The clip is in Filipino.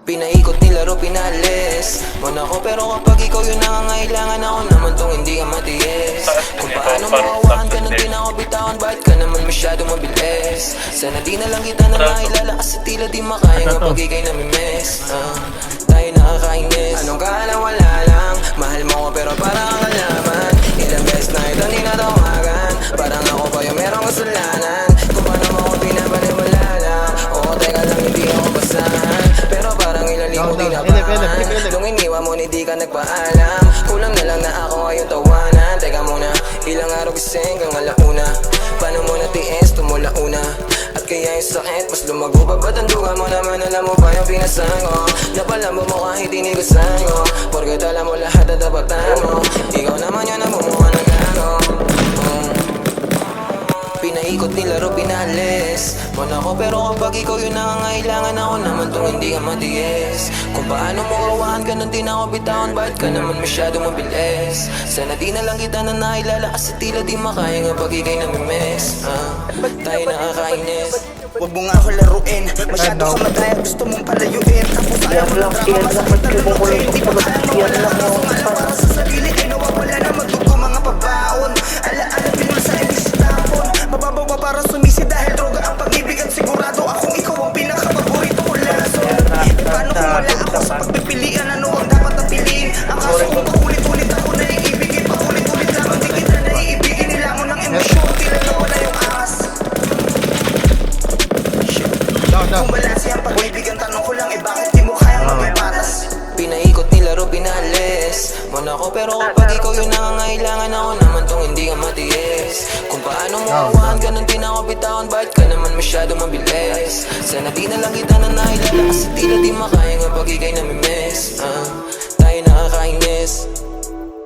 Pinaikot nilaro, pinalis mo na ako, pero kapag ikaw yung nangangailangan, ako naman tong hindi ka matiis. Kung paano mawawaan ka nang di na ako bitawan, bakit ka naman masyado mabilis? Sana di na lang kita na nailala, kasi tila di makaya kapag ikay namimiss. Tayo nakakainis. Anong kala wala lang, mahal mo ko pero parang ang kalaman. Ilang beses na ito di natawagan, parang ako pa yung merong kasalanan. Kung paano mo ako pinabaliwala lang, oo teka lang hindi ako basahan, pero parang ilalim mo tinapahan. Nung iniwan mo hindi ka nagpaalam, kulang na lang na ako ngayon tawanan. Teka muna, ilang araw gising kang alauna, paano mo natiis, tumula una. At kaya yung sakit, mas lumago pa. Ba't ang duga mo naman, alam mo pa yung pinasan ko? Napalamo mo kahit inigusan ko, porket alam mo lahat na tapatan mo. Ikaw naman yun ang bumuha ng gano. Pinaikot nilaro, pinalis mo na ako, pero kapag ikaw yung nangangailangan, ako naman tong hindi ka matiis. Kung paano mo kawahan ka nang di na ako bitawan, bakit ka naman masyado mabilis? Sana di na lang kita na nailala, kasi tila di makaya nga pag ikay namimiss. Tayo nakakainis. Huwag mo nga ako laruin, masyado ka madaya, gusto mong palayuin. Tapos ayaw mo ng drama, masakit na lulukin. Di ba kayang mawala ang aso nga lang para sa sarili, ay nawawala na magdugo mga pabaon. Alaala pinul sa imbis tapon, mababawa para sumisi dahil droga ang pag-ibig. At sigurado akong ikaw ang pinaka-paborito ko laso. E paano kung wala ako sa pagpipilian, ano ang dapat na piliin? Ang kaso kung paulit-ulit ako na iibigin, paulit-ulit lamang di kita na iibigin. Nilamon ng emosyon, tila nawala yung ahas. Kung balansi ang pag-ibig, ang tanong ko lang, eh bakit di mo kayang magpapatas? Pinaikot nilaro, pinalis mo na ako, pero kapag ikaw yung nangangailangan, ako naman tong hindi ka matiis. Kung paano mo kawahan ka nang di na ako bitawan, bakit ka naman masyado mabilis? Sana di na lang kita na nailala, kasi tila di makaya nga pag ikay namimiss. Tayo nakakainis.